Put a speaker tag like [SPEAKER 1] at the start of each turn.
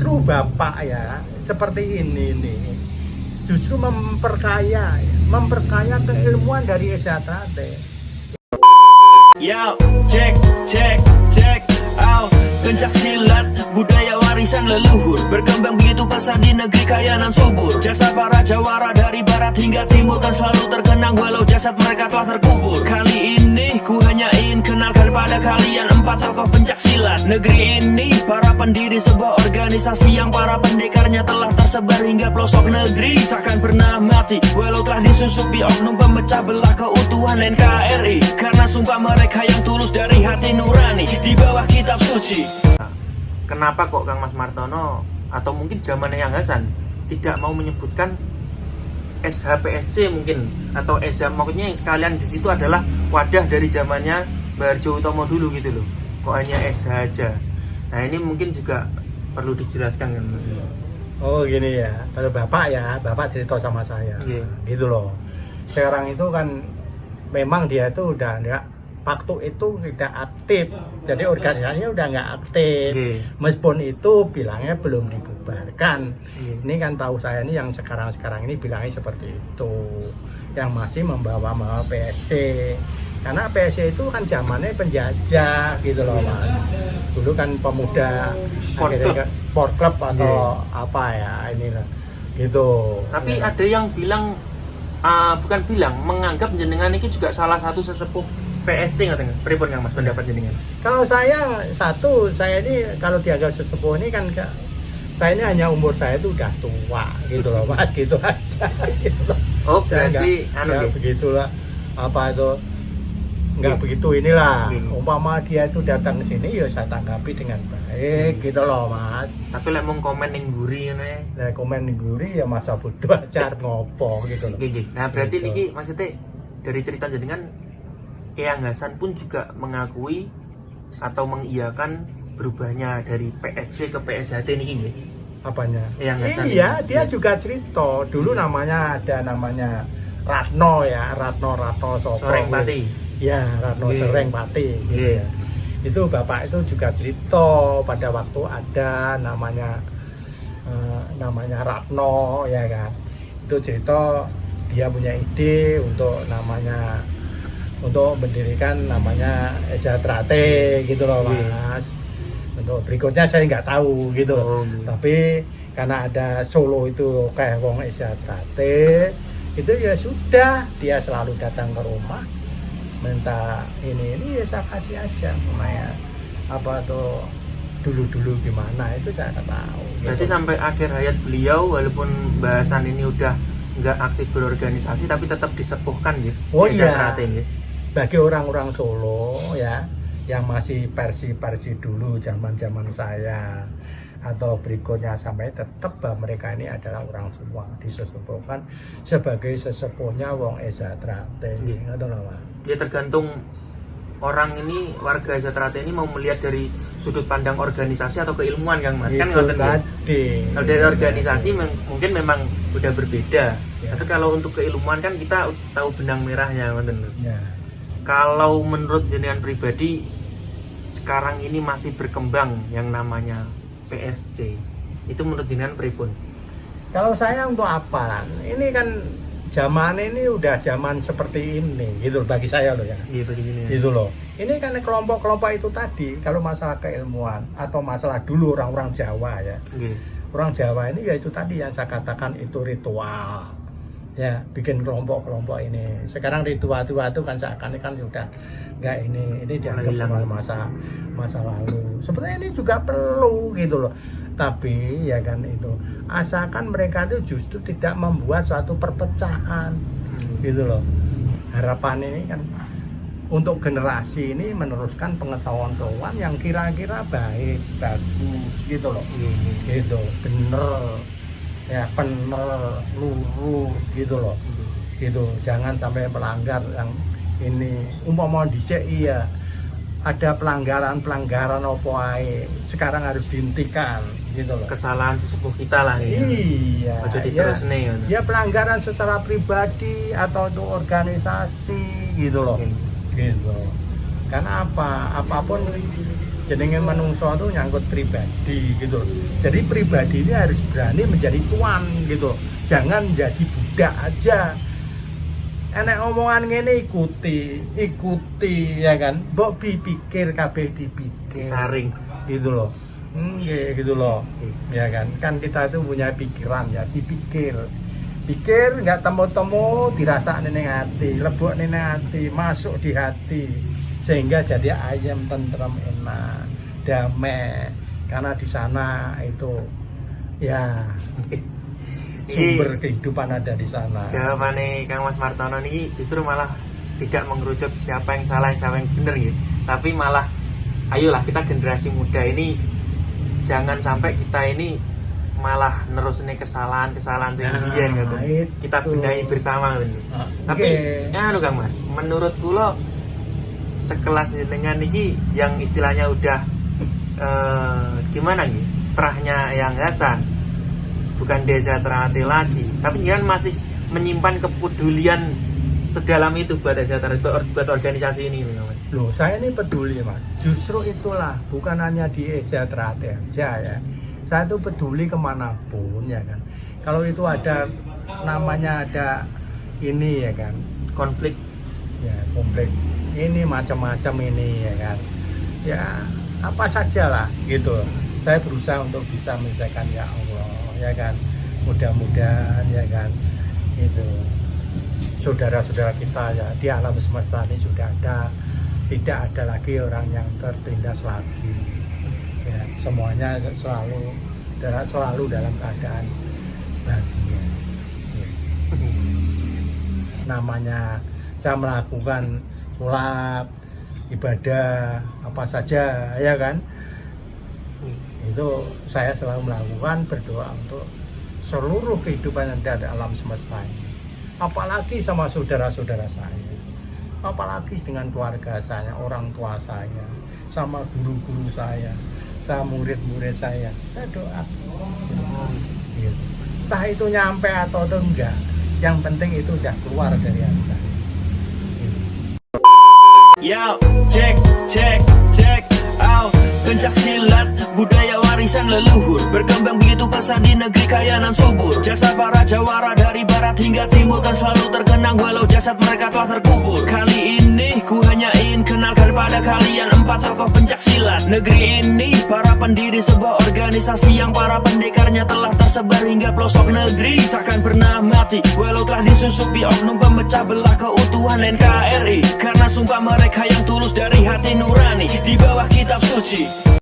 [SPEAKER 1] justru Bapak ya seperti ini nih justru memperkaya keilmuan dari Esatrate.
[SPEAKER 2] Yo, cek, out. Pencak silat, budaya warisan leluhur, berkembang begitu pesat di negeri kaya dan subur. Jasa para jawara dari barat hingga timur kan selalu terkenang walau jasad mereka telah terkubur. Kali ini ku hanya ingin kenalkan pada kalian 4 tokoh pencak silat negeri ini. Para pendiri sebuah organisasi yang para pendekarnya telah tersebar hingga pelosok negeri. Takkan pernah mati walau telah disusupi oknum pemecah belah keutuhan NKRI. Karena sumpah mereka yang tulus dari hati nurani di bawah kitab suci.
[SPEAKER 3] Kenapa kok Kang Mas Martono atau mungkin zamannya Yang Hasan tidak mau menyebutkan SHPSC mungkin atau SH, maksudnya yang sekalian di situ adalah wadah dari zamannya Barjo Utomo dulu gitu loh. Kok hanya SH aja. Nah ini mungkin juga perlu dijelaskan kan.
[SPEAKER 1] Oh gini ya, kalau Bapak cerita sama saya, gitu loh. Sekarang itu kan memang dia itu udah enggak, waktu itu tidak aktif, jadi organisasinya udah nggak aktif. Meskipun itu bilangnya belum dibubarkan. Ini kan tahu saya ini yang sekarang ini bilangnya seperti itu, yang masih membawa PSC. Karena PSC itu kan zamannya penjajah gitu loh Mas. Dulu kan pemuda sport club atau apa ya inilah gitu.
[SPEAKER 3] Tapi ada yang bilang menganggap jenengan ini juga salah satu sesepuh PSC nggak tengah? Pripun Kang Mas pendapat jenengan?
[SPEAKER 1] Kalau saya ini kalau dianggap sesepuh ini kan saya ini hanya umur saya itu udah tua gitu loh Mas, gitu aja gitu loh.
[SPEAKER 3] Oh berarti
[SPEAKER 1] begitulah apa itu nggak begitu inilah. Umpama dia itu datang ke sini ya saya tanggapi dengan baik gitu loh Mas.
[SPEAKER 3] Tapi lek mung komen ning mburi ngene.
[SPEAKER 1] Lah komen ning mburi ya masa bodoh aja ngopo gitu loh.
[SPEAKER 3] Nah berarti
[SPEAKER 1] gitu.
[SPEAKER 3] niki maksudnya dari cerita jenengan Eyang Hasan pun juga mengakui atau mengiyakan berubahnya dari PSC ke PSHT ini nggih.
[SPEAKER 1] Apanya?
[SPEAKER 3] Eyang Hasan.
[SPEAKER 1] Iya, dia juga cerita. Dulu namanya Ratno ya, Ratno Soko.
[SPEAKER 3] Sorengpati.
[SPEAKER 1] Ya, Ratno Sorengpati gitu ya. Itu Bapak itu juga cerita pada waktu ada namanya Ratno ya kan. Itu cerita dia punya ide untuk mendirikan namanya Esatrate gitu loh Mas. Untuk berikutnya saya nggak tahu gitu. Tapi karena ada Solo itu kayak wong Esatrate itu ya sudah, dia selalu datang ke rumah minta ini ya saya kasih aja namanya apa tuh dulu gimana itu saya nggak tahu gitu.
[SPEAKER 3] Berarti sampai akhir hayat beliau walaupun bahasan ini udah nggak aktif berorganisasi tapi tetap disepuhkan gitu.
[SPEAKER 1] Oh iya.
[SPEAKER 3] Esatrate gitu.
[SPEAKER 1] Bagi orang-orang Solo ya yang masih versi dulu zaman saya atau berikutnya sampai tetap bahwa mereka ini adalah orang semua disesepuhkan sebagai sesepuhnya wong Esatrate.
[SPEAKER 3] Ya tergantung orang ini, warga Esatrate ini mau melihat dari sudut pandang organisasi atau keilmuan Kang Mas. Kan ngoten tadi. Kalau dari organisasi mungkin memang udah berbeda. Ya. Tapi kalau untuk keilmuan kan kita tahu benang merahnya ngoten. Ya. Kalau menurut jenengan pribadi sekarang ini masih berkembang yang namanya PSC, itu menurut jenengan pripun?
[SPEAKER 1] Kalau saya untuk apa? Ini kan zaman ini udah zaman seperti ini gitu bagi saya loh ya.
[SPEAKER 3] Iya begini.
[SPEAKER 1] Gitu loh. Ini kan kelompok-kelompok itu tadi kalau masalah keilmuan atau masalah dulu orang-orang Jawa ya. Orang Jawa ini ya itu tadi yang saya katakan itu ritual. Ya, bikin kelompok-kelompok ini. Sekarang ritual itu kan seakan-akan sudah enggak ini dianggap masa lalu. Sebenarnya ini juga perlu gitu loh. Tapi ya kan itu asalkan mereka itu justru tidak membuat suatu perpecahan gitu loh. Harapan ini kan untuk generasi ini meneruskan pengetahuan yang kira-kira baik, bagus gitu loh. Gitu, bener. Ya bener, lurus gitu loh. Gitu, jangan sampai melanggar yang ini. Umpama dhisik iya ada pelanggaran apa ae sekarang harus dihentikan gitu loh.
[SPEAKER 3] Kesalahan sesepuh kita lah ya.
[SPEAKER 1] Iya.
[SPEAKER 3] Aja diterusne
[SPEAKER 1] ya pelanggaran secara pribadi atau untuk organisasi gitu loh. Gitu. Karena apapun jenenge manungsa itu nyangkut pribadi gitu. Jadi pribadi ini harus berani menjadi tuan gitu. Jangan jadi budak aja. Enek omongan ngene ikuti ya kan. Mbok dipikir kabeh dipikir.
[SPEAKER 3] Saring
[SPEAKER 1] Gitu loh. Gitu loh. Ya kan. Kan kita itu punya pikiran ya, dipikir. Pikir nggak temu-temu dirasakne ning hati, lebokne ning hati, masuk di hati. Sehingga jadi ayam tentrem enak, damai. Karena di sana itu ya sumber kehidupan ada di sana.
[SPEAKER 3] Jawabannya Kang Mas Martono ini justru malah tidak mengerucut siapa yang salah, siapa yang benar gitu. Tapi malah ayolah kita generasi muda ini jangan sampai kita ini malah nerusin kesalahan sehingga gitu. Kita benahi bersama gitu. Tapi anu Kang Mas, menurut kula sekelas jenengan iki yang istilahnya udah gimana nih? Terahnya yang Hasan, bukan Desa Ternate lagi, tapi jangan masih menyimpan kepedulian sedalam itu buat Desa Ternate, buat organisasi ini Mas.
[SPEAKER 1] Loh, saya ini peduli Mas. Justru itulah, bukan hanya di Desa Ternate aja ya. Saya itu peduli kemanapun ya kan. Kalau itu ada namanya ada ini ya kan,
[SPEAKER 3] konflik
[SPEAKER 1] ini macam-macam ini ya kan. Ya apa saja lah gitu. Saya berusaha untuk bisa menyelesaikan ya Allah ya kan. Mudah-mudahan ya kan itu saudara-saudara kita ya di alam semesta ini sudah ada, tidak ada lagi orang yang tertindas lagi. Ya, semuanya selalu dalam keadaan bahagia. Ya. Namanya saya melakukan sholat, ibadah, apa saja ya kan, itu saya selalu melakukan berdoa untuk seluruh kehidupan yang ada di alam semesta ini. Apalagi sama saudara-saudara saya, apalagi dengan keluarga saya, orang tua saya, sama guru-guru saya, sama murid-murid saya doa. Entah itu nyampe atau enggak, yang penting itu sudah keluar dari hati saya.
[SPEAKER 2] Yo, cek out. Pencak silat, budaya warisan leluhur, berkembang begitu pesat di negeri kaya nan subur. Jasa para jawara dari barat hingga timur kan selalu terkenang walau jasad mereka telah terkubur. Kali ini ku hanya ingin kenalkan pada kalian 4 tokoh pencak silat negeri ini. Para pendiri sebuah organisasi yang para pendekarnya telah tersebar hingga pelosok negeri. Takkan pernah mati walau telah disusupi oknum pemecah belah keutuhan NKRI. Karena sumpah mereka yang tulus dari hati nurani di bawah kitab suci.